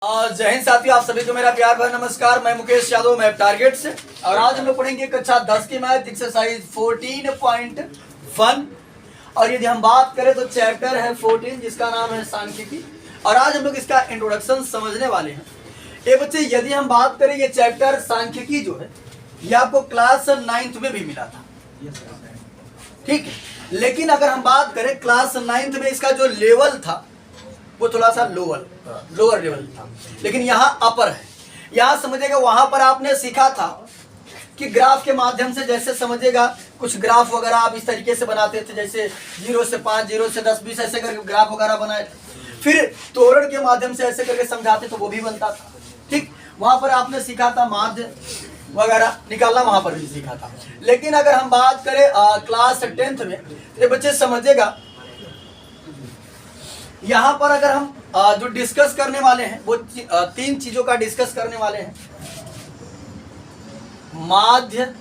जय हिंद साथियों, आप सभी को मेरा प्यार भरा नमस्कार। मैं मुकेश यादव, मैं टारगेट से। और आज हम लोग पढ़ेंगे कक्षा 10 की मैथ एक्सरसाइज 14.1। और यदि हम बात करें तो चैप्टर है 14 जिसका नाम है सांख्यिकी। और आज हम लोग इसका इंट्रोडक्शन समझने वाले हैं। ये बच्चे, यदि हम बात करें ये चैप्टर सांख्यिकी जो है ये आपको क्लास 9th में भी मिला था, ठीक है। लेकिन अगर हम बात करें क्लास 9th में इसका जो लेवल था वो थोड़ा सा लोअर लेवल था, लेकिन यहाँ अपर है। यहाँ समझिएगा, वहां पर आपने सीखा था कि ग्राफ के माध्यम से, जैसे समझिएगा कुछ ग्राफ वगैरह आप इस तरीके से बनाते थे, जैसे 0 से 5, 0 से 10, 20 ऐसे करके ग्राफ वगैरह बनाए। फिर तोरण के माध्यम से ऐसे करके समझाते तो वो भी बनता था, ठीक। वहां पर आपने सीखा था माध्य वगैरह निकालना, वहां पर भी सीखा था। लेकिन अगर हम बात करें क्लास 10th में, तो बच्चे समझिएगा यहाँ पर अगर हम जो डिस्कस करने वाले हैं वो 3 चीजों का डिस्कस करने वाले हैं। माध्य,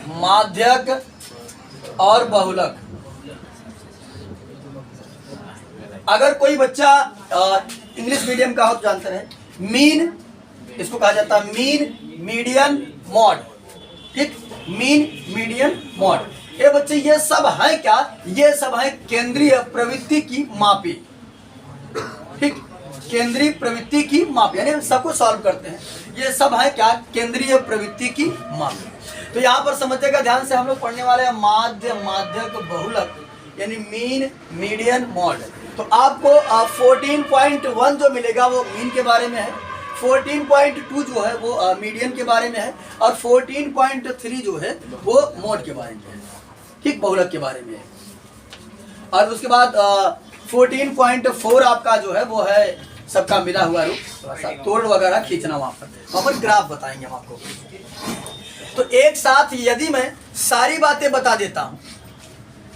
माध्यक और बहुलक। अगर कोई बच्चा इंग्लिश मीडियम का हो तो जानते हैं, मीन इसको कहा जाता है, मीन, मीडियन, मॉड, ठीक। मीन, मीडियन, मॉड, ये बच्चे ये सब है क्या? ये सब है केंद्रीय प्रवृत्ति की मापी, ठीक। केंद्रीय प्रवृत्ति की मापी यानी सबको सॉल्व करते हैं। ये सब है क्या? केंद्रीय प्रवृत्ति की मापी। तो यहाँ पर समझिएगा, ध्यान से हम लोग पढ़ने वाले हैं माध्य, माध्यक, बहुलक यानी मीन, मीडियन, मॉड। तो आपको 14.1 जो मिलेगा वो मीन के बारे में है, 14.2 जो है वो मीडियन के बारे में है, और 14.3 जो है वो मोड के बारे में है, ठीक, बहुलक के बारे में है। और उसके बाद 14.4 आपका जो है वो है सबका मिला हुआ रूप, थोड़ा सा तोड़ वगैरह खींचना, वहां पर ग्राफ बताएंगे हम आपको। तो एक साथ यदि मैं सारी बातें बता देता हूं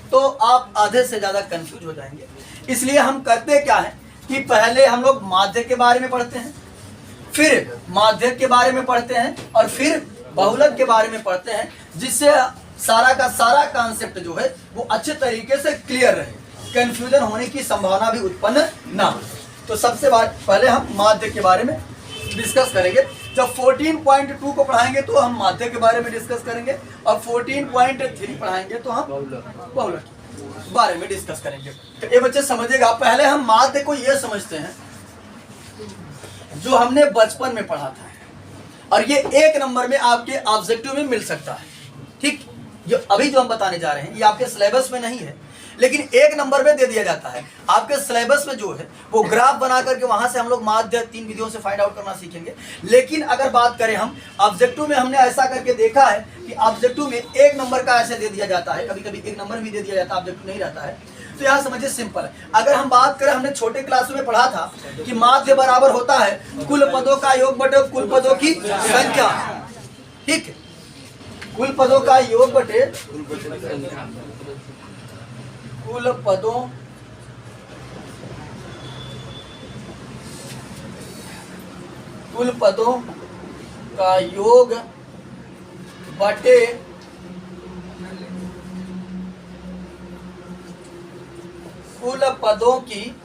तो आप आधे से ज्यादा कंफ्यूज हो जाएंगे। इसलिए हम करते क्या है कि पहले हम लोग माध्य के बारे में पढ़ते हैं, फिर माध्यक के बारे में पढ़ते हैं, और फिर बहुलक के बारे में पढ़ते हैं, जिससे सारा का सारा कॉन्सेप्ट जो है वो अच्छे तरीके से क्लियर रहे, कंफ्यूजन होने की संभावना भी उत्पन्न ना हो। तो सबसे पहले हम माध्य के बारे में डिस्कस करेंगे। जब 14.2 को पढ़ाएंगे तो हम माध्य के बारे में डिस्कस करेंगे, और 14.3 पढ़ाएंगे तो हम बहुलक के बारे में डिस्कस करेंगे। तो ये बच्चे समझिएगा, पहले हम माध्य को ये समझते हैं जो हमने बचपन में पढ़ा था, और ये 1 नंबर में आपके ऑब्जेक्टिव में मिल सकता है, ठीक। जो अभी जो हम बताने जा रहे हैं ये आपके सिलेबस में नहीं है, लेकिन 1 नंबर में दे दिया जाता है। आपके सिलेबस में जो है वो ग्राफ बना करके वहां से हम लोग माध्य 3 विधियों से फाइंड आउट करना सीखेंगे। लेकिन अगर बात करें हम ऑब्जेक्टिव में, हमने ऐसा करके देखा है कि ऑब्जेक्टिव में 1 नंबर का ऐसे दे दिया जाता है, कभी कभी 1 नंबर भी दे दिया जाता है, ऑब्जेक्टिव नहीं रहता है। तो यहाँ समझिए सिंपल है। अगर हम बात करें, हमने छोटे क्लास में पढ़ा था कि माध्य बराबर होता है कुल पदों का योग बटे कुल पदों की संख्या, ठीक। कुल पदों का योग बटे कुल पदों का योग बटे कुल पदों की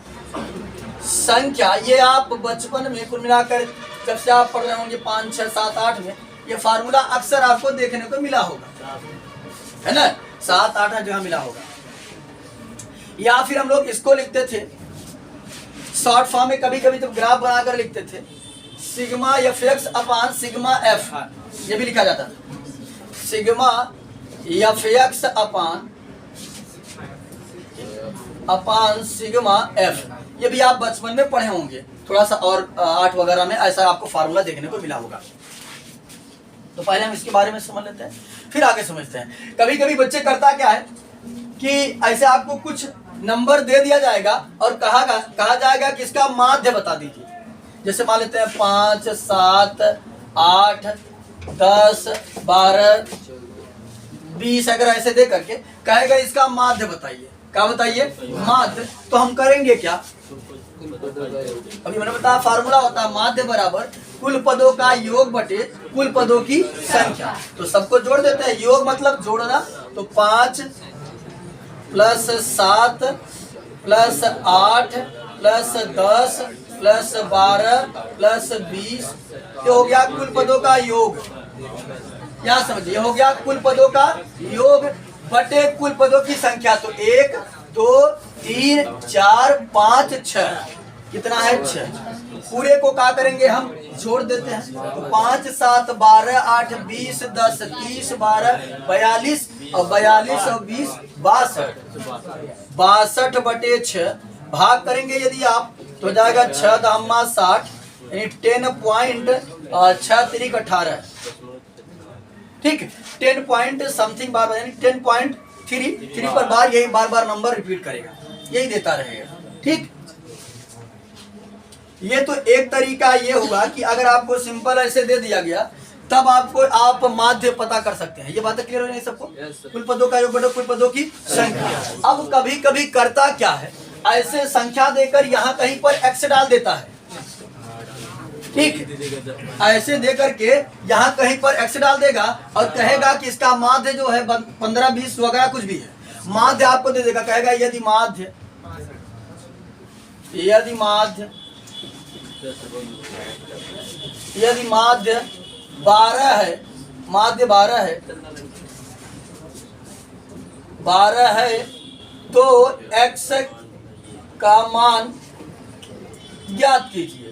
संख्या। ये आप बचपन में कुल मिलाकर जब से आप पढ़ रहे होंगे 5, 6, 7, 8 में, ये फार्मूला अक्सर आपको देखने को मिला होगा, है ना, 7, 8 जगह मिला होगा। या फिर हम लोग इसको लिखते थे शॉर्ट फॉर्म में, कभी कभी जब ग्राफ बनाकर लिखते थे, सिग्मा एफ अपान सिग्मा एफ, ये भी लिखा जाता था, सिग्मा एफ अपान सिग्मा एफ। ये भी आप बचपन में पढ़े होंगे, थोड़ा सा और 8 वगैरह में ऐसा आपको फार्मूला देखने को मिला होगा। तो पहले हम इसके बारे में समझ लेते हैं, फिर आगे समझते हैं। कभी कभी बच्चे करता क्या है कि ऐसे आपको कुछ नंबर दे दिया जाएगा और कहा जाएगा कि इसका माध्य बता दीजिए। जैसे मान लेते हैं 5, 7, 8, 10, 12, 20, अगर ऐसे दे करके कहेगा इसका माध्य बताइए। क्या बताइए? माध्य। तो हम करेंगे क्या? अभी मैंने बताया फार्मूला होता है माध्य बराबर कुल पदों का योग बटे कुल पदों की संख्या। तो सबको जोड़ देते हैं, योग मतलब जोड़ना, तो 5 + 7 प्लस 8 प्लस 10 प्लस 12 प्लस 20, ये हो गया कुल पदों का योग। क्या समझिए, हो गया कुल पदों का योग बटे कुल पदों की संख्या। तो 1 2 3 4 5 6, कितना है 6। पूरे को क्या करेंगे, हम जोड़ देते हैं। तो 5 7 12 8 20 10 30 12 42 और 42 और 20 62, 62 बटे 6 भाग करेंगे यदि आप तो जाएगा 6 दामा 60, यानी 10.6 3 18, ठीक 10 पॉइंट समथिंग बार, यानी 10.3 पर बार, यही बार बार नंबर रिपीट करेगा, यही देता रहेगा, ठीक। ये तो एक तरीका ये हुआ कि अगर आपको सिंपल ऐसे दे दिया गया तब आपको आप माध्य पता कर सकते हैं। ये बातें क्लियर हो रही है सबको? कुल पदों का योग बटे कुल पदों की संख्या। अब कभी कभी करता क्या है, ऐसे संख्या देकर यहाँ कहीं पर एक्स डाल देता है, ठीक, ऐसे देकर के यहाँ कहीं पर एक्स डाल देगा और कहेगा कि इसका माध्य जो है 15 20 वगैरह कुछ भी है, माध्य आपको दे देगा, कहेगा यदि माध्य 12 है, माध्य 12 है तो x का मान ज्ञात कीजिए।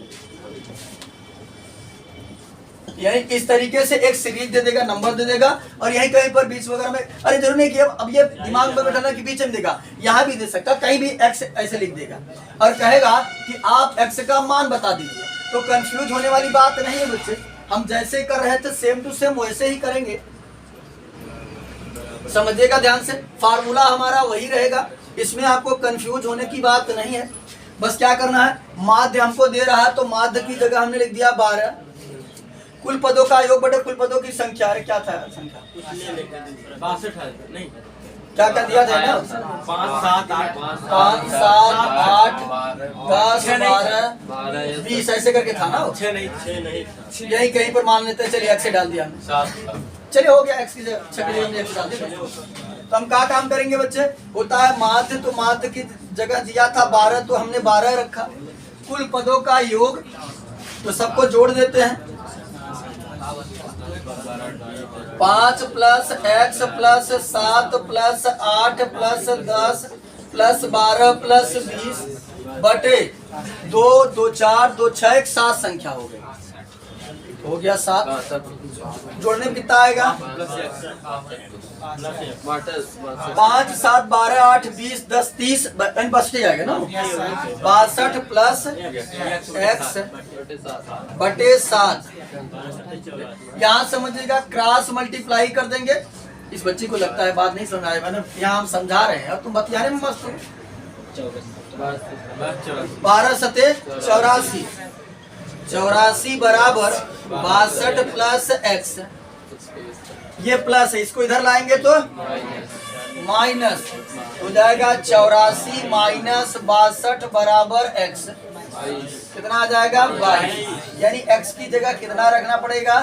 यानी इस तरीके से एक सीरीज दे देगा, नंबर दे देगा, और यहीं कहीं पर बीच वगैरह में, अरे जरूर नहीं कि अब ये दिमाग में बैठाना कि बीच में देगा, यहाँ भी दे सकता, कहीं भी x ऐसे लिख देगा और कहेगा कि आप x का मान बता दीजिए। तो कंफ्यूज होने वाली बात नहीं है बच्चे, हम जैसे कर रहे थे सेम टू सेम वैसे ही करेंगे, समझिएगा ध्यान से। फार्मूला हमारा वही रहेगा, इसमें आपको कंफ्यूज होने की बात नहीं है। बस क्या करना है, माध्य हमको दे रहा है तो माध्य की जगह हमने लिख दिया 12, कुल पदों का योग बटे कुल पदों की संख्या। अरे क्या था संख्या, 62 है नहीं, क्या कर दिया था ना, 5 7 8 5 7 8 10 12 20 ऐसे करके था ना, 6 नहीं, यही कहीं पर मान लेते हैं, चलिए एक्स डाल दिया हमने, चलिए हो गया, एक्स की जगह 6 के लिए हमने एक्स डाल दिया। तो हम क्या काम करेंगे बच्चे, होता है माध्य, तो माध्य की जगह दिया था 12 तो हमने 12 रखा, कुल पदों का योग तो सबको जोड़ देते हैं, 5 plus x plus 7 plus 8 plus 10 plus 12 plus 20 बटे 2 2 4 2 6 एक 7 संख्या हो गई, हो गया 7। जोड़ने में कितना आएगा, 5 7 12 8 20 10 30 बच जाएगा ना, 62 प्लस x बटे 7। यहाँ समझिएगा क्रॉस मल्टीप्लाई कर देंगे। इस बच्ची को लगता है बात नहीं समझ आएगा ना, यहाँ हम समझा रहे हैं और तुम बतियाने में मस्त हो। 12 सते 84, 84 बराबर 62 प्लस x, ये प्लस है, इसको इधर लाएंगे तो माइनस हो जाएगा, 84 माइनस 62 बराबर x, कितना आ जाएगा 22। यानी x की जगह कितना रखना पड़ेगा,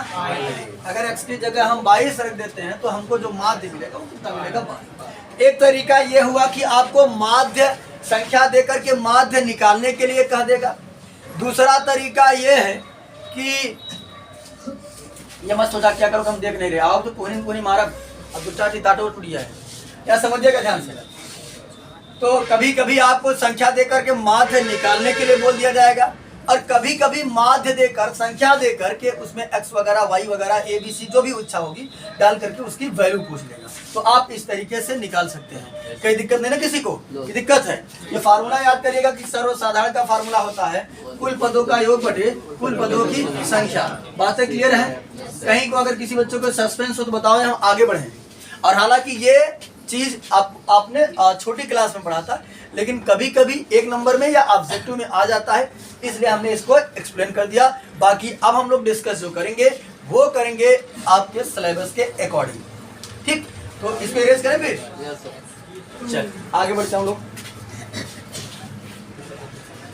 अगर x की जगह हम 22 रख देते हैं तो हमको जो माध्य मिलेगा वो कितना मिलेगा 22। एक तरीका ये हुआ कि आपको माध्य संख्या देकर के माध्य निकालने के लिए कह देगा। दूसरा तरीका ये है कि ये मत सोचा क्या करो हम देख नहीं रहे, आओ तो कोनी मारा, अब दूसरा टाटो टूट गया है, क्या समझिएगा ध्यान से। तो कभी कभी आपको संख्या देकर के माध्य निकालने के लिए बोल दिया जाएगा, और कभी कभी माध्य देकर संख्या देकर के उसमें x वगैरह y वगैरह a b c जो भी इच्छा होगी डाल करके उसकी वैल्यू पूछ लेगा। तो आप इस तरीके से निकाल सकते हैं, कोई दिक्कत नहीं ना किसी को, ये दिक्कत है। ये फार्मूला याद करिएगा कि सर्वसाधारण का फार्मूला होता है कुल पदों का योग बटे कुल पदों की संख्या। बातें क्लियर है? कहीं को अगर किसी बच्चों को सस्पेंस हो तो बताओ, हम आगे बढ़े। और हालांकि ये चीज आपने छोटी क्लास में पढ़ा था, लेकिन कभी कभी एक नंबर में या ऑब्जेक्टिव में आ जाता है, इसलिए हमने इसको एक्सप्लेन कर दिया। बाकी अब हम लोग डिस्कस जो करेंगे वो करेंगे आपके सिलेबस के अकॉर्डिंग, ठीक। तो इसको इरेज करें फिर, चल आगे बढ़ते हैं हम लोग।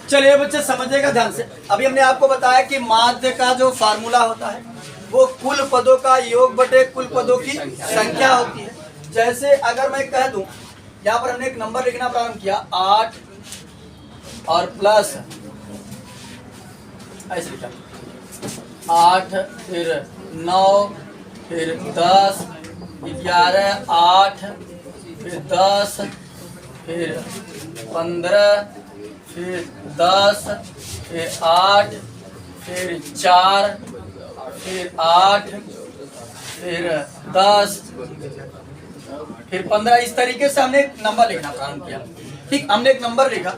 चलिए बच्चे समझिएगा ध्यान से। अभी हमने आपको बताया कि माध्य का जो फार्मूला होता है वो कुल पदों का योग बटे कुल पदों की संख्या होती है। जैसे अगर मैं कह दूं, यहाँ पर हमने एक नंबर लिखना प्रारंभ किया 8 और प्लस ऐसे लिखा 8 फिर 9 फिर 10 11 8 फिर 10 फिर 15 फिर 10 फिर 8 फिर 4 फिर 8 फिर 10 फिर 15। इस तरीके से हमने एक नंबर लिखना प्रारंभ किया। ठीक, हमने एक नंबर लिखा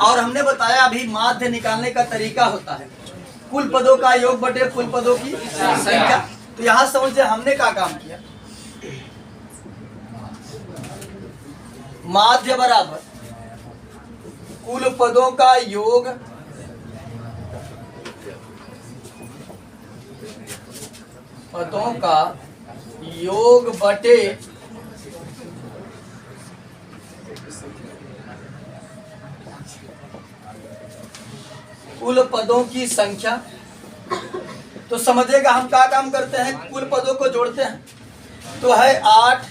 और हमने बताया अभी माध्य निकालने का तरीका होता है कुल पदों का योग बटे कुल पदों की संख्या। तो यहां समझिए हमने क्या काम किया, माध्य बराबर कुल पदों का योग पदों का योग बटे कुल पदों की संख्या। तो समझिएगा हम क्या काम करते हैं, कुल पदों को जोड़ते हैं। तो है 8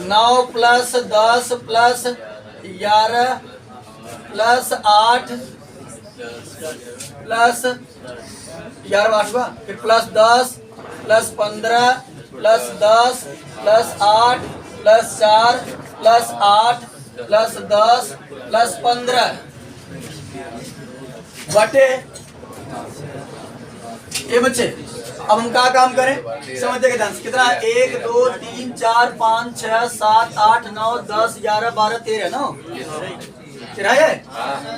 9 प्लस 10 प्लस 11 प्लस 8 प्लस 11 8 हुआ, फिर plus 10 plus 15 plus 10 plus 8 plus 4 plus 8 plus 10 plus 15 बटे ये बच्चे। अब हम क्या काम करें, समझिएगा ध्यान से। कितना है, 1 2 3 4 5 6 7 8 9 10 11 12 13 ना, 13 है।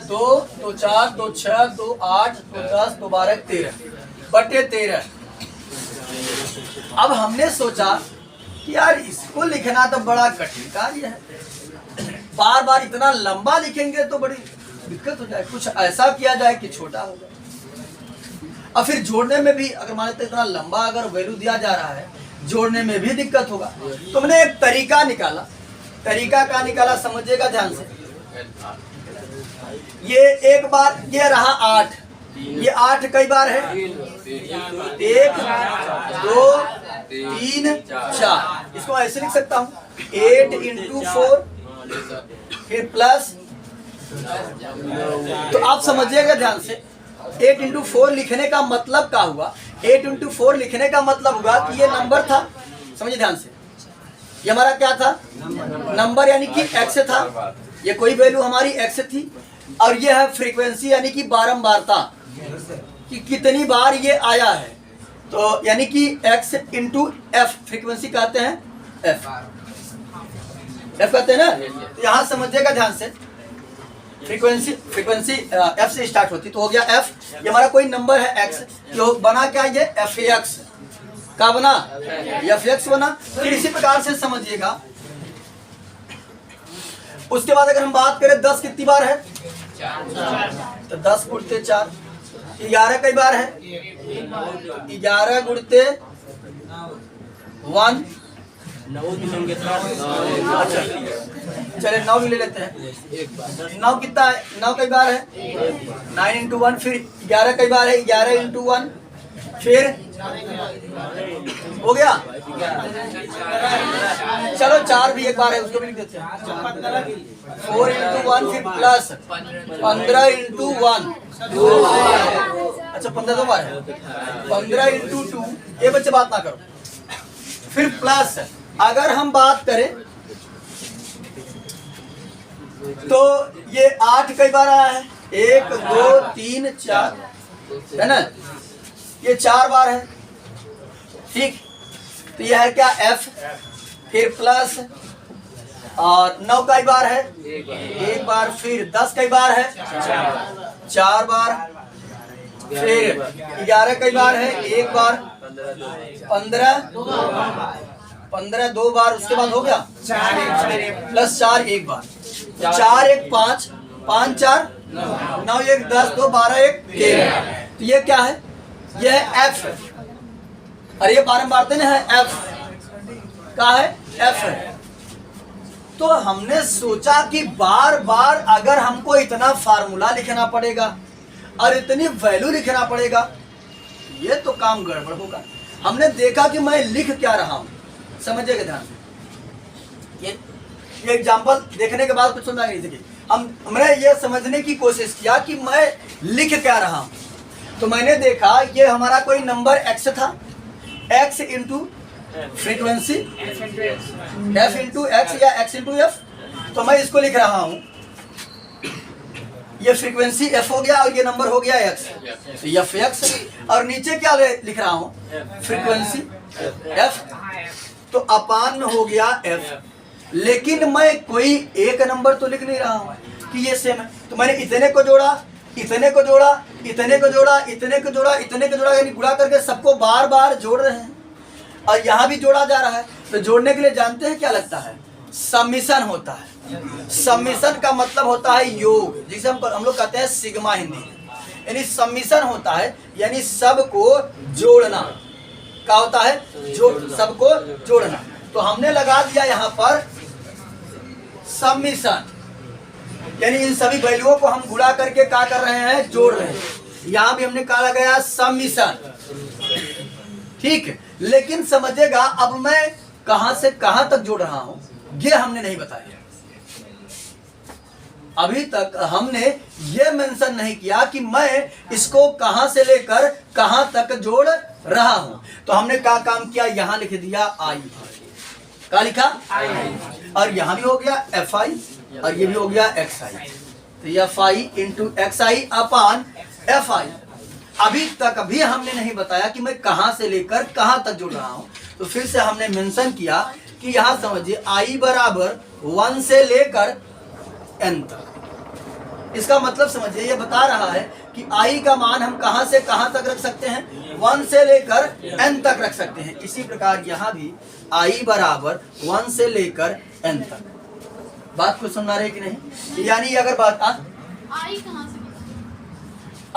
2 2 4 2 6 2 8 2 10 2 12 13 बटे 13। अब हमने सोचा कि यार इसको लिखना तो बड़ा कठिन कार्य है, बार बार इतना लंबा लिखेंगे तो बड़ी दिक्कत हो जाए, कुछ ऐसा किया जाए कि छोटा हो जाए। और फिर जोड़ने में भी अगर मान लेते इतना लंबा अगर वैल्यू दिया जा रहा है, जोड़ने में भी दिक्कत होगा। तो हमने एक तरीका निकाला। तरीका का निकाला, समझिएगा ध्यान से। ये एक बार ये रहा 8, ये 8 कई बार है, 1 2 3 4। इसको ऐसे लिख सकता हूँ 8 × 4 फिर प्लस। तो आप समझिएगा ध्यान से, 8 × 4 लिखने का मतलब क्या हुआ, 8 × 4 लिखने का मतलब हुआ कि ये नंबर था। समझिए ध्यान से, ये हमारा क्या था, नंबर यानी कि x था, ये कोई वैल्यू हमारी x थी। और ये है फ्रीक्वेंसी यानी कि बारंबारता, कि कितनी बार ये आया है। तो यानी कि x × f फ्रीक्वेंसी कहते हैं, f कहते हैं ना। तो यहाँ समझिएगा ध्यान से, फ्रीक्वेंसी f से स्टार्ट होती, तो हो गया f। ये हमारा कोई नंबर है x, जो बना क्या, ये f(x) का बना, f(x) बना। फिर इसी प्रकार से समझिएगा। उसके बाद अगर हम बात करें 10 कितनी बार है, तो 10 गुणते 4। 11 कई बार है, 11 गुणते 1। अच्छा चले 9 भी ले लेते हैं। 9 कितना है, 9 कई बार है, 9 × 1। फिर 11 कई बार है, 11 × 1। फिर हो गया, चलो 4 भी एक बार है, उसको भी लिख देते हैं। 4 × 1 फिर प्लस 15 × 1। अच्छा 15 दो बार है, 15 × 2। ये बच्चे बात ना करो। फिर प्लस अगर हम बात करें तो ये 8 कई बार आया है, 1 2 3 4 है ना, ये 4 बार है। ठीक, तो यह है क्या, f। फिर प्लस और 9 कई बार है, 1 बार। फिर 10 कई बार है, 4 बार। फिर 11 कई बार है, 1 बार। 15 2 बार। उसके बाद हो गया प्लस 4 1 बार। 4 1 5 5 4 9 1 10 2 12 1 13। तो ये क्या है, ये है f। और ये बारंबारते ने है f का है, f है। तो हमने सोचा कि बार बार अगर हमको इतना फार्मूला लिखना पड़ेगा और इतनी वैल्यू लिखना पड़ेगा, ये तो काम गड़बड़ होगा। हमने देखा कि मैं लिख क्या रहा हूं, समझिएगा ध्यान से। ये एग्जाम्पल देखने के बाद कुछ समझ नहीं सके। मैंने ये समझने की कोशिश किया कि मैं लिख क्या रहा हूँ। तो मैंने देखा ये हमारा कोई नंबर x था, x into frequency f into x या x इंटू f। तो मैं इसको लिख रहा हूँ, ये फ्रीक्वेंसी f हो गया और ये नंबर हो गया x, तो f(x) और नीचे क्या लिख रहा हूँ, फ्रीक्वेंसी f, तो अपान में हो गया f। लेकिन मैं कोई एक नंबर तो लिख नहीं रहा हूँ कि ये सेम है। तो मैंने इतने को जोड़ा, इतने को जोड़ा, इतने को जोड़ा, इतने को जोड़ा, इतने को जोड़ा, यानी गुणा करके सबको बार बार जोड़ रहे हैं और यहाँ भी जोड़ा जा रहा है। तो जोड़ने के लिए जानते हैं क्या लगता है, समिशन होता है। समिशन का मतलब होता है योग, जिसे हम लोग कहते हैं सिग्मा हिंदी, यानी समिशन होता है यानी सबको जोड़ना। क्या होता है, सबको जोड़ना। तो हमने लगा दिया यहाँ पर समिशन, यानी इन सभी वैल्यूओं को हम गुणा करके क्या कर रहे हैं, जोड़ रहे हैं। यहाँ भी हमने कहा लगाया समिशन, ठीक है। लेकिन समझिएगा अब मैं कहां से कहां तक जोड़ रहा हूं ये हमने नहीं बताया। अभी तक हमने ये मेंशन नहीं किया कि मैं इसको कहां से लेकर कहां तक जोड़ रहा हूं। तो हमने क्या काम किया, यहां लिख दिया आई, क्या लिखा आई, और यहां भी हो गया एफ आई और ये भी हो गया एक्स आई। तो F I into x I upon F I. अभी तक भी हमने नहीं बताया कि मैं कहां से लेकर कहां तक जोड़ रहा हूं। तो फिर से हमने मेंशन किया कि यहां समझिए आई बराबर 1 से लेकर n तक। इसका मतलब समझिए ये बता रहा है कि i का मान हम कहां से कहां तक रख सकते हैं, 1 से लेकर n तक रख सकते हैं। इसी प्रकार यहां भी i बराबर 1 से लेकर n तक। बात को समझ रहे कि नहीं, यानी अगर बात आई कहां से,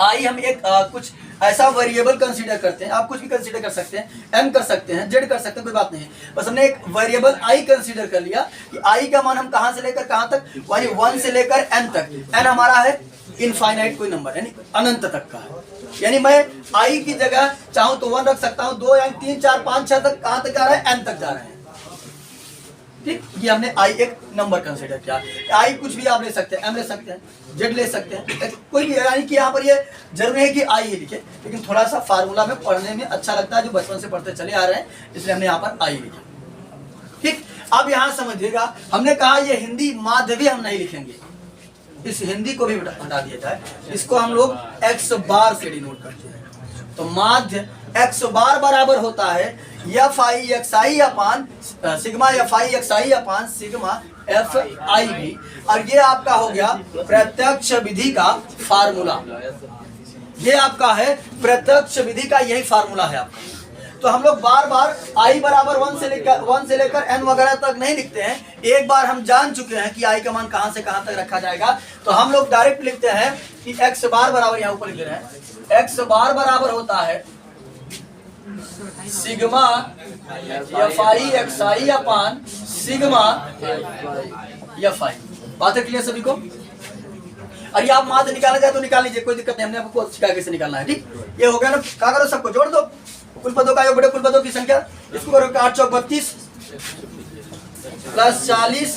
आई हम एक कुछ ऐसा वेरिएबल कंसीडर करते हैं, आप कुछ भी कंसीडर कर सकते हैं, m कर सकते हैं, z कर सकते हैं, कोई बात नहीं है। बस हमने एक वेरिएबल i कंसीडर कर लिया कि i का मान हम कहां से लेकर कहां तक, यानी 1 से लेकर n तक। n हमारा है इनफाइनाइट कोई नंबर, यानी अनंत तक का है। यानी मैं i की जगह चाहूं तो 1 रख सकता हूं, 2 यानी 3 4 5 6 तक कहां तक जा रहा है, n तक जा रहे हैं। ठीक, ये हमने आई एक नंबर कंसीडर किया। आई कुछ भी आप ले सकते हैं, एम ले सकते हैं, जेड ले सकते हैं, कोई भी, यानी कि यहाँ पर ये जरूरी है कि आई ही लिखे, लेकिन थोड़ा सा फार्मूला में पढ़ने में अच्छा लगता है, जो बचपन से पढ़ते चले आ रहे हैं, इसलिए हमने यहाँ पर आई लिखा। ठीक, अब यहाँ समझिएगा हमने कहा ये हिंदी माध्य भी हम नहीं लिखेंगे, इस हिंदी को भी हटा दिया जाए, इसको हम लोग एक्स बार से डिनोट करते हैं। तो माध्य एक्स बार बराबर होता है F I x I upon sigma F I x I upon sigma F I भी, और ये आपका हो गया प्रत्यक्ष विधि का फार्मूला। ये आपका है प्रत्यक्ष विधि का, यही फार्मूला है आपका। तो हम लोग बार बार आई बराबर 1 से लेकर n वगैरह तक नहीं लिखते हैं। एक बार हम जान चुके हैं कि आई का मान कहां से कहां तक रखा जाएगा, तो हम लोग डायरेक्ट लिखते हैं कि x बार बराबर, यहाँ ऊपर लिख रहे हैं, x बार बराबर होता है sigma F I x I upon sigma F I. बात है क्लियर सभी को? और ये आप माध्य निकाला जाए तो निकाल लीजिए, कोई दिक्कत नहीं, हमने आपको सिखा कैसे निकालना है। ठीक, ये हो गया ना। क्या करो, सबको जोड़ दो, कुल पदों का योग बटे कुल पदों की संख्या, इसको करो 8 चौक 32 plus 40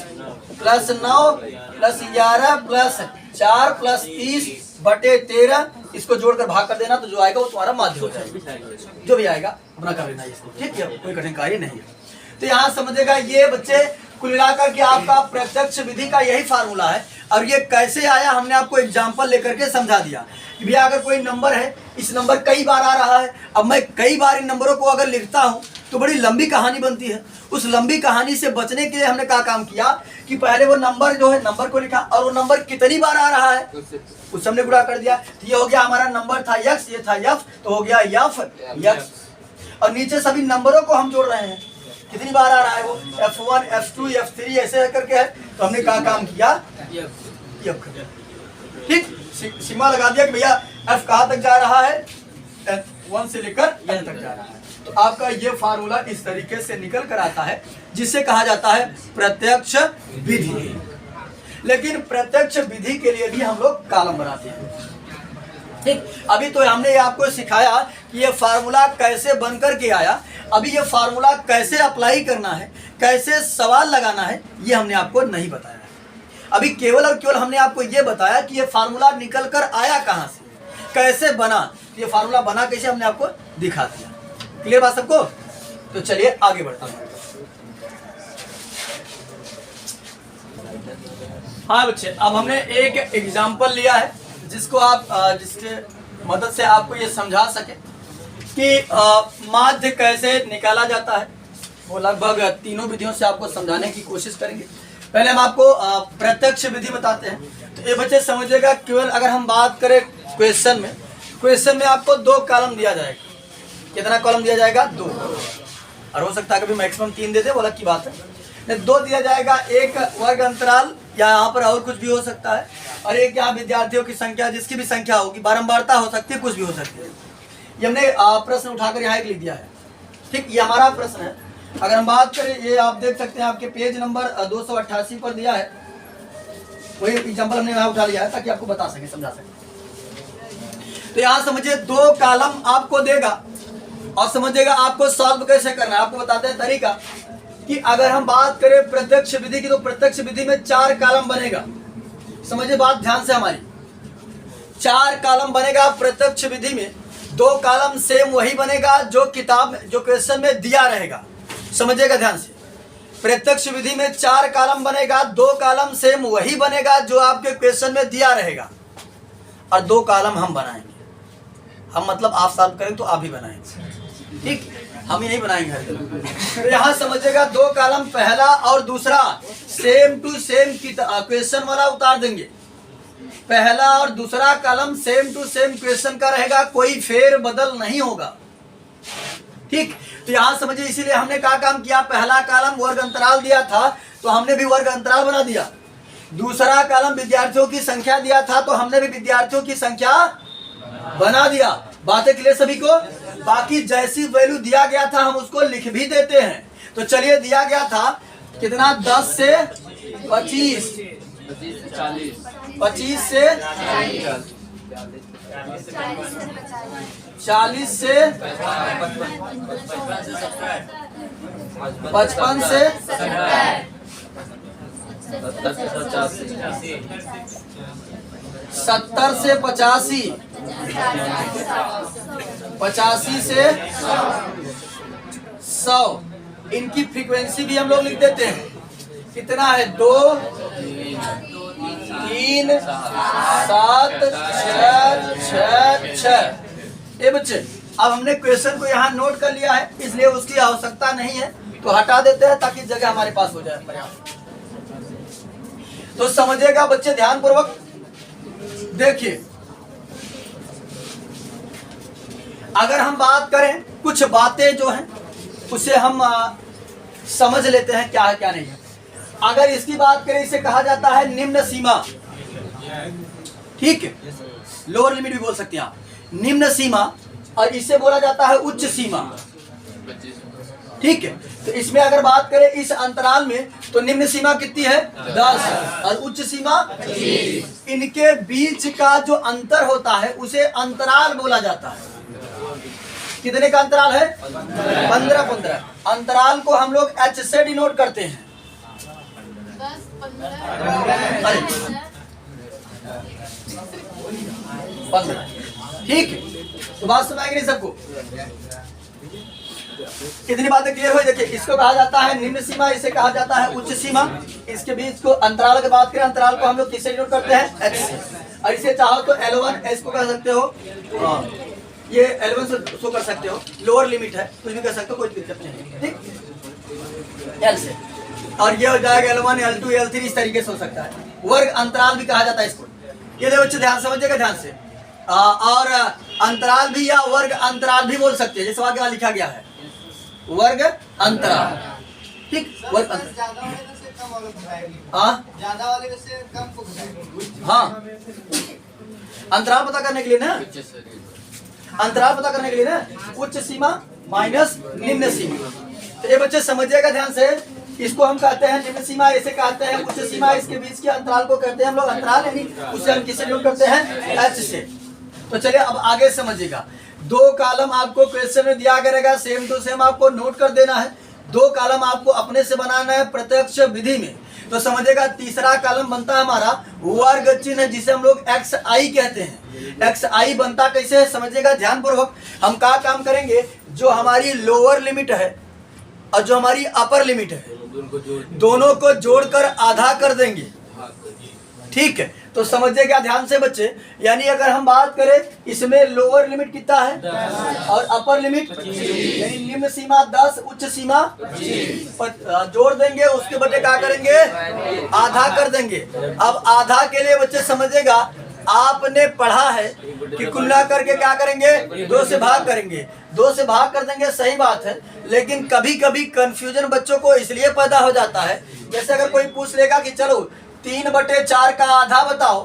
plus 9 plus 11 plus 4 plus 30 बटे 13, इसको जोड़कर भाग कर देना, तो जो आएगा वो तुम्हारा माध्य हो जाएगा। जो भी आएगा अपना कर लेना इसको, ठीक है, कोई कठिन कार्य नहीं है। तो यहाँ समझेगा ये बच्चे कुल मिलाकर के आपका प्रत्यक्ष विधि का यही फार्मूला है। और ये कैसे आया हमने आपको एग्जांपल लेकर के समझा दिया कि भैया अगर कोई नंबर है, इस नंबर कई बार आ रहा है, अब मैं कई बार इन नंबरों को अगर लिखता हूँ तो बड़ी लंबी कहानी बनती है। उस लंबी कहानी से बचने के लिए हमने क्या काम किया कि पहले वो नंबर जो है नंबर को लिखा, और वो नंबर कितनी बार आ रहा है उस हमने गुणा कर दिया। तो ये हो गया हमारा नंबर था x, ये था f, तो हो गया x, और नीचे सभी नंबरों को हम जोड़ रहे हैं, कितनी बार आ रहा है वो, f1 f2 f3 ऐसे करके है। तो हमने क्या काम किया, ठीक, सीमा लगा दिया कि भैया f कहाँ तक जा रहा है, 1 से लेकर n तक जा रहा है। तो आपका ये फार्मूला इस तरीके से निकल कर आता है, जिसे कहा जाता है प्रत्यक्ष विधि। लेकिन प्रत्यक्ष विधि के लिए भी हम लोग कॉलम बनाते हैं। ठीक, अभी तो हमने आपको सिखाया कि ये फार्मूला कैसे बनकर के आया, अभी ये फार्मूला कैसे अप्लाई करना है, कैसे सवाल लगाना है, ये हमने आपको नहीं बताया। अभी केवल और केवल हमने आपको ये बताया कि ये फार्मूला निकल कर आया कहाँ से, कैसे बना, ये फार्मूला बना कैसे हमने आपको दिखा दिया। क्लियर बात सबको? तो चलिए आगे बढ़ते हैं। हाँ बच्चे, अब हमने एक एग्जाम्पल लिया है जिसको आप जिसके मदद से आपको ये समझा सके कि माध्य कैसे निकाला जाता है। वो लगभग तीनों विधियों से आपको समझाने की कोशिश करेंगे। पहले हम आपको प्रत्यक्ष विधि बताते हैं। तो ये बच्चे समझिएगा, केवल अगर हम बात करें क्वेश्चन में आपको 2 कॉलम दिया जाएगा। कितना कॉलम दिया जाएगा? 2। और हो सकता है कभी मैक्सिमम 3 दे दे, वो अलग की बात है। 2 दिया जाएगा, एक वर्ग अंतराल या यहाँ पर और कुछ भी हो सकता है, और एक यहाँ विद्यार्थियों की संख्या, जिसकी भी संख्या होगी, बारंबारता हो सकती है, कुछ भी हो सकती है। ये हमने प्रश्न उठाकर यहाँ एक लिख दिया है। ठीक, ये हमारा प्रश्न है। अगर हम बात करें, ये आप देख सकते हैं आपके पेज नंबर 288 पर दिया है। वही एग्जाम्पल हमने यहाँ उठा लिया है ताकि आपको बता सके, समझा सके। तो यहाँ समझिए 2 कॉलम आपको देगा और समझिएगा आपको सॉल्व कैसे करना है। आपको बताते हैं तरीका कि अगर हम बात करें प्रत्यक्ष विधि की, तो प्रत्यक्ष विधि में 4 कॉलम बनेगा। समझिए बात ध्यान से हमारी, 4 कॉलम बनेगा प्रत्यक्ष विधि में। 2 कॉलम सेम वही बनेगा जो किताब में, जो क्वेश्चन में दिया रहेगा। समझिएगा ध्यान से, प्रत्यक्ष विधि में 4 कॉलम बनेगा, 2 कॉलम सेम वही बनेगा जो आपके क्वेश्चन में दिया रहेगा, और 2 कॉलम हम बनाएंगे। हम मतलब आप सॉल्व करें तो आप ही बनाएंगे, ठीक, हम ही नहीं बनाएंगे। तो यहाँ समझिएगा 2 कॉलम पहला और दूसरा सेम टू सेम क्वेश्चन वाला उतार देंगे। पहला और दूसरा column same to same question का रहेगा, कोई फेर बदल नहीं होगा। ठीक, तो यहाँ समझिए, इसीलिए हमने क्या काम किया, पहला कॉलम वर्ग अंतराल दिया था तो हमने भी वर्ग अंतराल बना दिया। दूसरा कॉलम विद्यार्थियों की संख्या दिया था तो हमने भी विद्यार्थियों की संख्या बना दिया। बातें क्लियर सभी को? बाकी जैसी वैल्यू दिया गया था हम उसको लिख भी देते हैं। तो चलिए, दिया गया था कितना, 10 से 25, 25 से 40 से 55 से 70 से 85, 85 से 100। इनकी फ्रीक्वेंसी भी हम लोग लिख देते हैं। कितना है, 2, 3, 7, 6। ये बच्चे, अब हमने क्वेश्चन को यहाँ नोट कर लिया है, इसलिए उसकी आवश्यकता नहीं है, तो हटा देते हैं ताकि जगह हमारे पास हो जाए पर्याप्त। तो समझिएगा बच्चे ध्यान पूर्वक देखिए, अगर हम बात करें, कुछ बातें जो हैं उसे हम समझ लेते हैं क्या है क्या नहीं है। अगर इसकी बात करें, इसे कहा जाता है निम्न सीमा। ठीक है, लोअर लिमिट भी बोल सकते हैं आप, निम्न सीमा, और इसे बोला जाता है उच्च सीमा। ठीक है, तो इसमें अगर बात करें इस अंतराल में, तो निम्न सीमा कितनी है, 10, और उच्च सीमा 20। इनके बीच का जो अंतर होता है उसे अंतराल बोला जाता है। कितने का अंतराल है, 15। अंतराल को हम लोग H से डिनोट करते हैं। 15। ठीक है, तो बात समझ आएगी सबको? कितनी बातें क्लियर हुई? देखिए, इसको कहा जाता है निम्न सीमा, इसे कहा जाता है उच्च सीमा। इसके बीच को अंतराल की बात करें, अंतराल को हम लोग किससे डिनोट करते हैं, H से। और इसे चाहो तो L1 S को कह सकते हो, ये L1 से शो कर सकते हो, लोअर लिमिट है, कुछ भी कर सकते हो, कोई दिक्कत नहीं। ठीक, L से, और ये हो जाएगा L1, L2, L3, इस तरीके से हो सकता है। वर्ग अंतराल भी कहा जाता है इसको। ये देखो बच्चे ध्यान समझिएगा ध्यान से। और अंतराल भी या वर्ग अंतराल भी बोल सकते हैं, जैसे आगे वहां लिखा गया है वर्ग अंतराल। ठीक, वर्ग अंतराल, ज्यादा वाले से कम। हाँ, अंतराल पता करने के लिए ना, अंतराल पता करने के लिए ना, उच्च सीमा माइनस निम्न सीमा। तो ये बच्चे समझिएगा ध्यान से, इसको हम कहते हैं निम्न सीमा, इसे कहते हैं उच्च सीमा। इसके बीच के अंतराल को कहते हैं हम लोग अंतराल, यानी उसे हम किससे डिनोट करते हैं, H से। तो चलिए अब आगे समझिएगा। 2 कॉलम आपको क्वेश्चन में दिया गया रहेगा, सेम टू सेम आपको नोट कर देना है। 2 कॉलम आपको अपने से बनाना है प्रत्यक्ष विधि में। तो समझिएगा तीसरा कॉलम बनता है हमारा वर्ग चिन्ह, जिसे हम लोग एक्स आई कहते हैं। एक्स आई बनता कैसे है समझिएगा ध्यानपूर्वक। हम क्या काम करेंगे, जो हमारी लोअर लिमिट है और जो हमारी अपर लिमिट है दोनों को जोड़कर आधा कर देंगे। ठीक है, तो समझिएगा ध्यान से बच्चे, यानी अगर हम बात करें इसमें लोअर लिमिट कितना है और अपर लिमिट, यानी निम्न सीमा 10 उच्च सीमा जोड़ देंगे, उसके बदले क्या करेंगे, आधा कर देंगे। अब आधा के लिए बच्चे समझिएगा आपने पढ़ा है कि कुल्ला करके क्या करेंगे, 2 से भाग करेंगे, 2 से भाग कर देंगे, सही बात है। लेकिन कभी कभी कंफ्यूजन बच्चों को इसलिए पैदा हो जाता है, जैसे अगर कोई पूछ लेगा कि चलो 3/4 का आधा बताओ,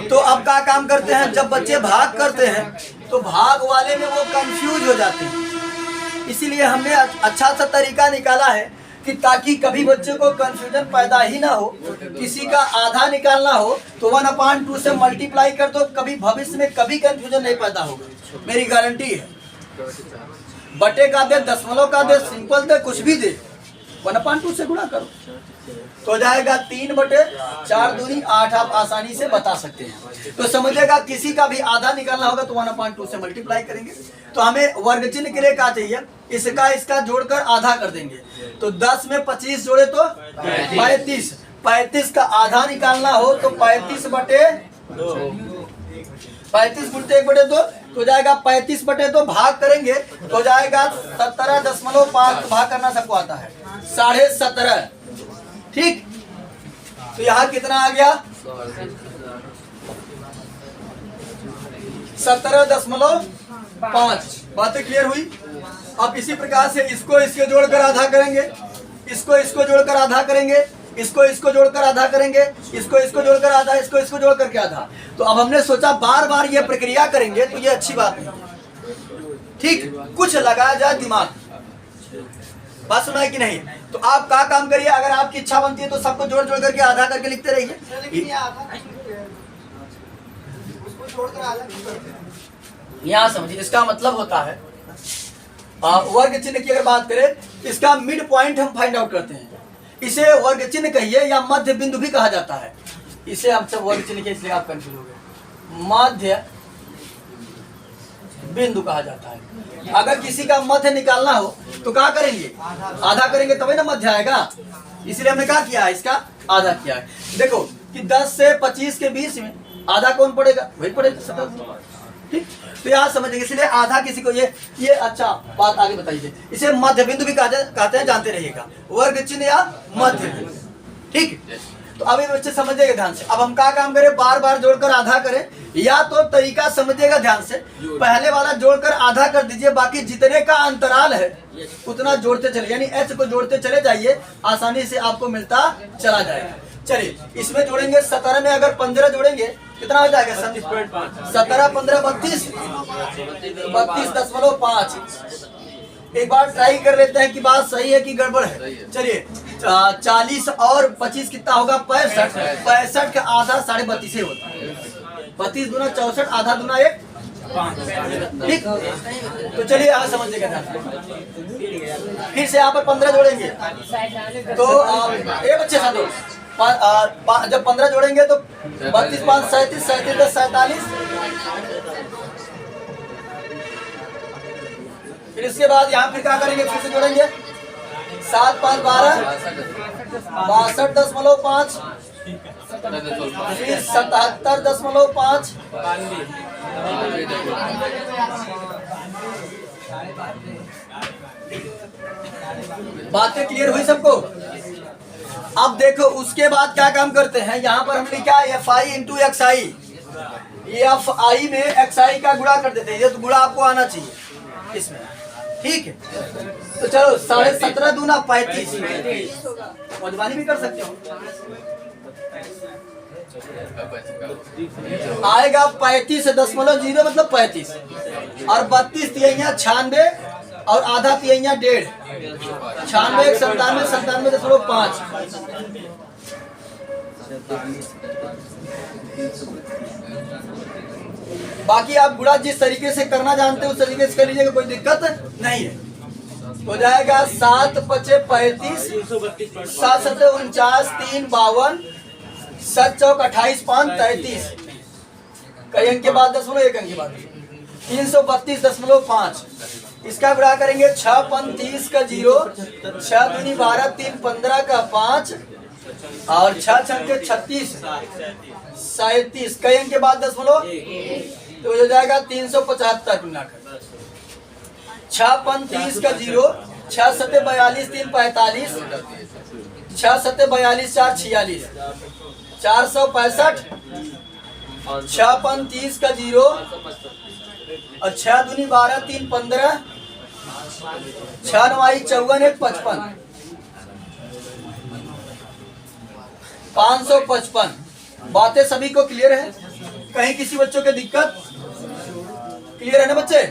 तो अब क्या काम करते हैं, जब बच्चे भाग करते हैं तो भाग वाले में वो कंफ्यूज हो जाते हैं। इसीलिए हमने अच्छा सा तरीका निकाला है कि ताकि कभी बच्चे को कंफ्यूजन पैदा ही ना हो। किसी का आधा निकालना हो तो 1/2 से मल्टीप्लाई कर दो, कभी भविष्य में कभी कंफ्यूजन नहीं पैदा होगा, मेरी गारंटी है। बटे का दे, दशमलव का दे, सिंपल दे, कुछ भी दे, 1/2 से गुणा करो तो हो जाएगा 3/4 दूनी 8। आप आसानी से बता सकते हैं। तो समझिएगा किसी का भी आधा निकालना होगा तो 1/2 से मल्टीप्लाई करेंगे। तो हमें वर्ग चिन्ह के लिए क्या चाहिए, इसका जोड़कर आधा कर देंगे। तो 10 में 25 जोड़े तो 35, 35 का आधा निकालना हो तो 35/2, 35 गुणते 1/2 तो हो जाएगा 35/2, भाग करेंगे तो हो जाएगा 17.5। भाग करना सबको आता है, 17.5। ठीक, तो यहाँ कितना आ गया, 17.5। बातें क्लियर हुई। अब इसी प्रकार से इसको इसके जोड़कर आधा करेंगे, इसको जोड़कर आधा करेंगे, इसको जोड़कर आधा करेंगे, इसको जोड़कर आधा, इसको जोड़ करके आधा। तो अब हमने सोचा बार बार ये प्रक्रिया करेंगे तो ये अच्छी बात नहीं। ठीक, कुछ लगाया जाए दिमाग, बात सुना है कि नहीं। तो आप क्या काम करिए, अगर आपकी इच्छा बनती है तो सबको जोड़ करके आधा करके लिखते रहिए। लेकिन ये आधा उसको जोड़कर आधा क्यों करते हैं? यहाँ समझिए, इसका मतलब होता है वर्ग चिन्ह की अगर बात करें, इसका मिड पॉइंट हम फाइंड आउट करते हैं। इसे वर्ग चिन्ह कहिए या मध्य बिंदु भी कहा जाता है। इसे हम सब वर्ग चिन्ह के, इसलिए आप कंफ्यूज हो गए, मध्य बिंदु कहा जाता है। अगर किसी का मध्य निकालना हो तो क्या करेंगे, आधा करेंगे तभी ना मध्य आएगा। इसलिए हमने क्या किया है, इसका आधा किया है। देखो कि 10 से 25 के बीच में आधा कौन पड़ेगा, वही पड़ेगा। ठीक, तो यहाँ समझेंगे, इसलिए आधा किसी को ये अच्छा बात आगे बताइए। इसे मध्य बिंदु भी कहते हैं, जानते रहिएगा, वर्ग चिन्ह या मध्य बिंदु। ठीक, तो अभी बच्चे समझिएगा ध्यान से। अब हम क्या काम करें, बार बार जोड़कर आधा करें, या तो तरीका समझिएगा ध्यान से, पहले वाला जोड़कर आधा कर दीजिए, बाकी जितने का अंतराल है उतना जोड़ते चले, यानी एच को जोड़ते चले जाइए, आसानी से आपको मिलता चला जाएगा। चलिए इसमें जोड़ेंगे, 17 में अगर 15 जोड़ेंगे कितना हो जाएगा, 17 15 32, 32.5। एक बार ट्राई कर लेते हैं कि बात सही है कि गड़बड़ है। चलिए 40 और 25 कितना होगा, 65। 65 का आधा 32.5 होता है, 32 दूना 64, आधा दूना 1 5। ठीक, तो चलिए यहाँ समझिएगा ध्यान। फिर से यहाँ पर 15 जोड़ेंगे तो ये बच्चे साथों जब 15 जोड़ेंगे तो 32 5 37, 37 10 47। फिर इसके बाद यहाँ फिर क्या करेंगे, फिर से जोड़ेंगे, 7 5 12, 62.5, फिर 77.5। बातें क्लियर हुई सबको। अब देखो उसके बाद क्या काम करते हैं, यहाँ पर हमने क्या, FI इंटू XI, FI में XI का गुणा कर देते हैं। ये तो गुणा आपको आना चाहिए इसमें। ठीक है, तो चलो 17.5 दूना 35, मजबानी भी कर सकते हो, आएगा 35.0 मतलब 35, और 32 तिहाइयाँ 96 और आधा तिहाइयाँ 1.5, 96 97 97.5। बाकी आप गुणा जिस तरीके से करना जानते हो उस तरीके से कर लीजिएगा, कोई दिक्कत नहीं है। हो जाएगा 7 पचे 35, 7 सते 49, 3 52, 7 चौक 28, 5 33। कई अंक के बाद 1 अंक के बाद 332.5। इसका गुणा करेंगे 6 5 30 का 0, 6 दूनी 12, 3 15 का 5 और 6 छंके 36, 37। कई अंक के बाद 1 तो हो जाएगा 375 मिलाकर। 6 5 30 का 0, 6 सते 42, 3 45, 6 सते 42, 4 46, 465। 6 5 30 का 0 और 6 दूनी 12, 3 15, 6 9 54, 1 55, 555। बातें सभी को क्लियर है? कहीं किसी बच्चों की दिक्कत? क्लियर है ना बच्चे?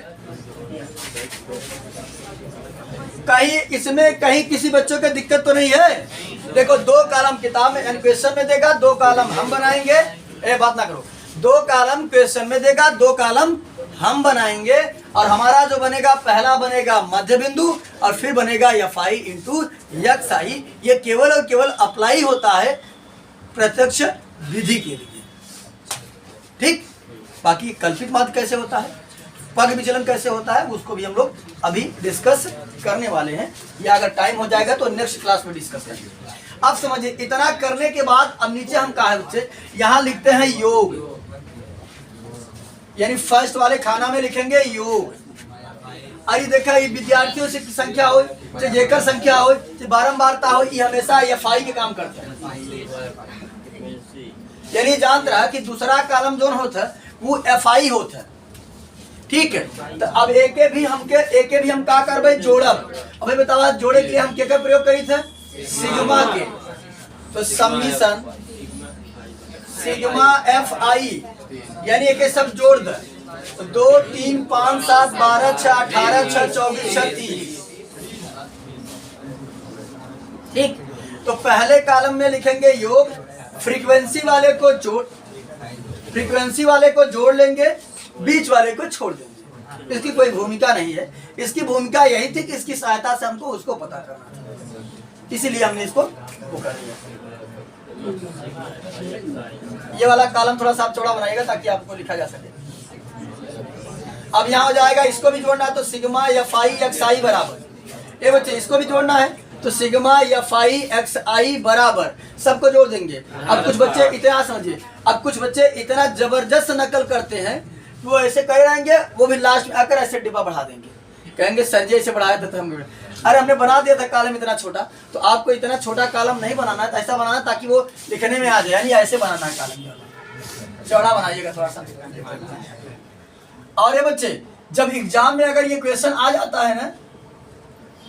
कहीं इसमें कहीं किसी बच्चों की दिक्कत तो नहीं है? देखो 2 कॉलम किताब में क्वेश्चन में देगा, 2 कॉलम हम बनाएंगे। बात ना करो, 2 कॉलम क्वेश्चन में देगा, 2 कॉलम हम बनाएंगे और हमारा जो बनेगा पहला बनेगा मध्य बिंदु और फिर बनेगा FI इंटू XI। ये केवल और केवल अप्लाई होता है प्रत्यक्ष विधि के लिए, ठीक। बाकी कल्पित माध्य कैसे होता है, पग विचलन कैसे होता है, उसको भी हम लोग अभी डिस्कस करने वाले हैं, या अगर टाइम हो जाएगा तो नेक्स्ट क्लास में डिस्कस करेंगे। अब समझिए, इतना करने के बाद अब नीचे हम कहा है बच्चे, यहाँ लिखते हैं योग, यानी फर्स्ट वाले खाना में लिखेंगे योग। अरे देखा, ये विद्यार्थियों से संख्या हो चाहे जेकर संख्या हो चाहे बारंबारता हो, ये हमेशा FI के काम करते हैं। यानी जान रहा कि दूसरा कॉलम जो होता है वो FI होता है, ठीक है। तो अब एके भी हम का करबे जोड़ब। अबे बतावा जोड़े के लिए हम क्या प्रयोग करी थे? सिग्मा के। तो समीशन सिग्मा FI यानी एक सब जोड़ दे तो 2 3 5 7 12 6 18 6 24 6 30, ठीक। तो पहले कॉलम में लिखेंगे योग, फ्रीक्वेंसी वाले को जोड़ लेंगे, बीच वाले को छोड़ देंगे। इसकी कोई भूमिका नहीं है, इसकी भूमिका यही थी कि इसकी सहायता से हमको उसको पता करना था, इसीलिए हमने इसको कर दिया। ये वाला कॉलम थोड़ा सा चौड़ा बनाइएगा ताकि आपको लिखा जा सके। अब यहाँ हो जाएगा, इसको भी जोड़ना है तो सिग्मा FI XI बराबर। ये बच्चे इसको भी जोड़ना है तो सिग्मा FI XI बराबर, सबको जोड़ देंगे। अब कुछ बच्चे इतना समझिए, अब कुछ बच्चे इतना जबरदस्त नकल करते हैं, वो ऐसे कर रहेंगे, वो भी लास्ट में आकर ऐसे डिब्बा बढ़ा देंगे, कहेंगे सर जी ऐसे बढ़ाया था हम। अरे हमने बना दिया था कॉलम इतना छोटा, तो आपको इतना छोटा कॉलम नहीं बनाना है, ऐसा बनाना ताकि वो लिखने में आ जाए, यानी ऐसे बनाना है कॉलम, चौड़ा बनाइएगा थोड़ा सा। और ये बच्चे जब एग्जाम में अगर ये क्वेश्चन आ जाता है ना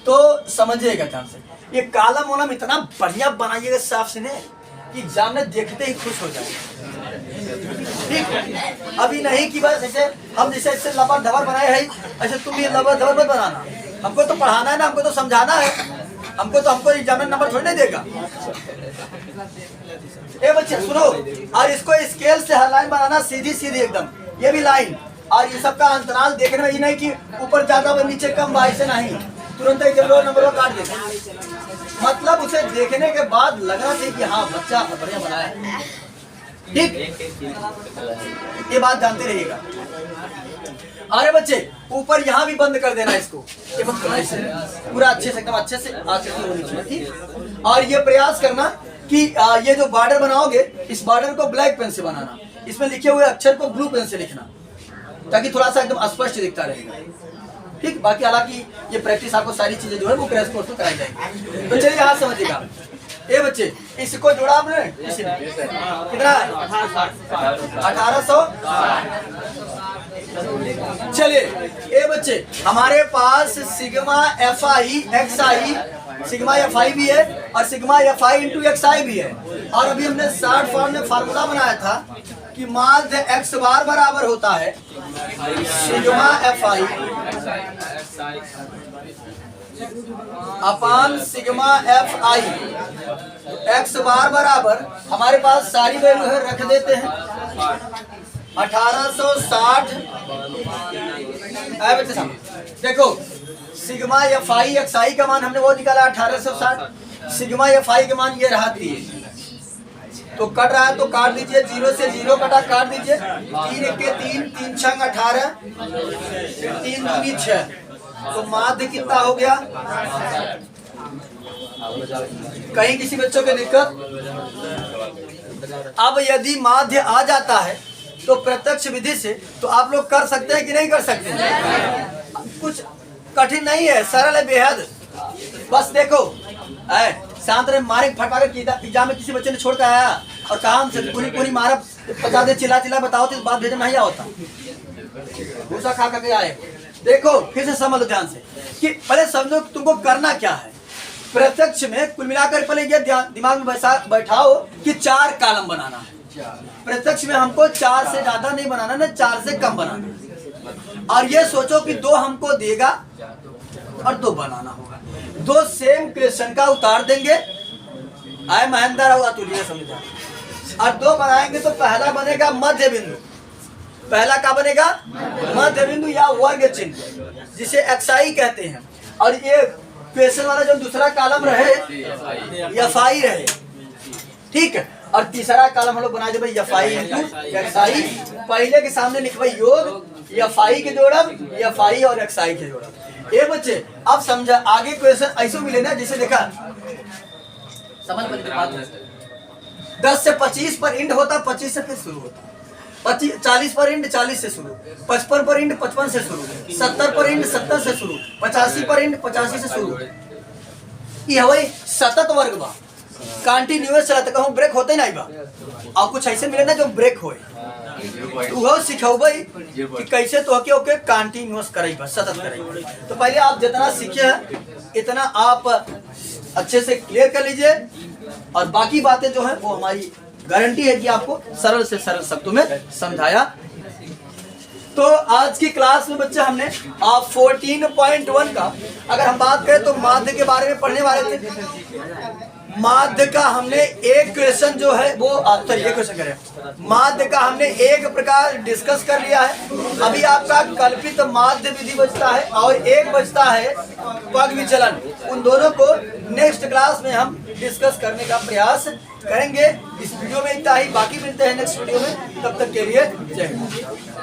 तो समझिएगा ध्यान से, ये कॉलम वॉलम इतना बढ़िया बनाइएगा साफ से कि एग्जाम में देखते ही खुश हो जाएगा, ठीक। अभी नहीं कि बस ऐसे हम जैसे लबर धबर बनाए हैं, ऐसे तुम भी लबर धबर मत बनाना। हमको तो पढ़ाना है ना, हमको तो समझाना है, हमको एग्जाम में नंबर थोड़ी नहीं देगा। ए बच्चे सुनो, और इसको स्केल से हर लाइन बनाना सीधी सीधी एकदम, ये भी लाइन, और ये सबका अंतराल देखने में ये नहीं कि ऊपर ज्यादा व नीचे कम, ऐसे नहीं तुरंत एक नंबर काट देगा। मतलब उसे देखने के बाद लगना चाहिए कि हाँ बच्चा बढ़िया बनाया है, ठीक। ये बात जानते रहिएगा। अरे बच्चे ऊपर यहाँ भी बंद कर देना इसको, ये मत करना, इसे पूरा अच्छे से एकदम अच्छे से आकृति होनी चाहिए, ठीक। और ये प्रयास करना कि ये जो बॉर्डर बनाओगे, इस बॉर्डर को ब्लैक पेन से बनाना, इसमें लिखे हुए अक्षर को ब्लू पेन से लिखना, ताकि थोड़ा सा एकदम स्पष्ट दिखता रहेगा, ठीक। बाकी हालांकि ये प्रैक्टिस आपको सारी चीजें जो है वो क्रैश कोर्स में कराई जाएगी। तो चलिए यहाँ समझिएगा। ये बच्चे इसको जोड़ा आपने कितना? 1800। चलिए ये बच्चे हमारे पास sigma FI XI, sigma FI भी है और सिग्मा FI इंटू XI भी है। और अभी हमने शॉर्ट फॉर्म में फार्मूला बनाया था कि माध्य x बार बराबर होता है सिग्मा FI अपान सिग्मा FI। x बार बराबर हमारे पास सारी वैल्यू है, रख देते हैं 1860। देखो सिग्मा एफ आई एक्स आई का मान हमने वो निकाला 1860, सिग्मा एफ आई का मान ये रहा 3। तो कट रहा है तो काट दीजिए, 0 से 0 कटा, काट दीजिए, 3 1 के 3, 3 6 18, 3 दूनी 6, तो माध्य कितना हो गया? कहीं किसी बच्चों के दिक्कत? अब यदि माध्य आ जाता है तो प्रत्यक्ष विधि से तो आप लोग कर सकते हैं कि नहीं कर सकते? कुछ कठिन नहीं है, सरल है बेहद। बस देखो, शांत रहे, मारे फटका के एग्जाम में किसी बच्चे ने छोड़ कर आया और कहा हमसे पूरी मारा, बता दे, चिल्ला बताओ तो इस बात भेजना नहीं होता, भूसा खा करके आए। देखो फिर से समझ लो ध्यान से कि पहले समझो तुमको करना क्या है। प्रत्यक्ष में कुल मिलाकर पहले ये दिमाग में बैठाओ कि 4 कॉलम बनाना है। प्रत्यक्ष में हमको 4 से ज्यादा नहीं बनाना, न 4 से कम बनाना है। और ये सोचो कि 2 हमको देगा और 2 बनाना होगा। 2 सेम क्वेश्चन का उतार देंगे, आए महेंद्र और अतुल्य समझा, और 2 बनाएंगे तो पहला बनेगा मध्य बिंदु। पहला क्या बनेगा? मध्य बिंदु या वर्ग चिन्ह, जिसे एक्साई कहते हैं। और ये क्वेश्चन वाला जो दूसरा कॉलम रहे एफ आई रहे, ठीक है। और तीसरा कॉलम हम लोग बना दे भाई एफ आई इंटू एक्साई। पहले के सामने लिखवाई योग एफ आई के जोड़ब, एफ आई और एक्साई के जोड़ब। ये बच्चे अब समझा, आगे क्वेश्चन ऐसे मिले ना, जैसे देखा समझ में बात है, 10 से 25 पर इंड होता, 25 से फिर शुरू होता, 40 पर इंड 40 से शुरू, 55 पर इंड 55 से शुरू, 70 पर इंड 70 से शुरू, 85 पर इंड 85 से शुरू। ये वही सतत वर्ग बा, कंटिन्यूअस चलता, कहूँ ब्रेक होते नहीं बा। और कुछ ऐसे मिले ना जो ब्रेक होए, वो सिखौबई कि कैसे तो ओके कंटिन्यूअस करेगा, सतत करेगा। तो पहले आप जितना सीखे हैं इतना आप अच्छे से क्लियर कर लीजिए, और बाकी बातें जो है वो हमारी गारंटी है कि आपको सरल से सरल शब्दों में समझाया। तो आज की क्लास में बच्चे हमने 14.1 का अगर हम बात करें तो माध्य के बारे में पढ़ने वाले थे। माध्य का हमने एक क्वेश्चन जो है वो ये क्वेश्चन करें, माध्य का हमने एक प्रकार डिस्कस कर लिया है। अभी आपका कल्पित माध्य विधि बचता है और एक बचता है पग विचलन। उन दोनों को नेक्स्ट क्लास में हम डिस्कस करने का प्रयास करेंगे। इस वीडियो में इतना ही, बाकी मिलते हैं नेक्स्ट वीडियो में, तब तक के लिए जय हिंद।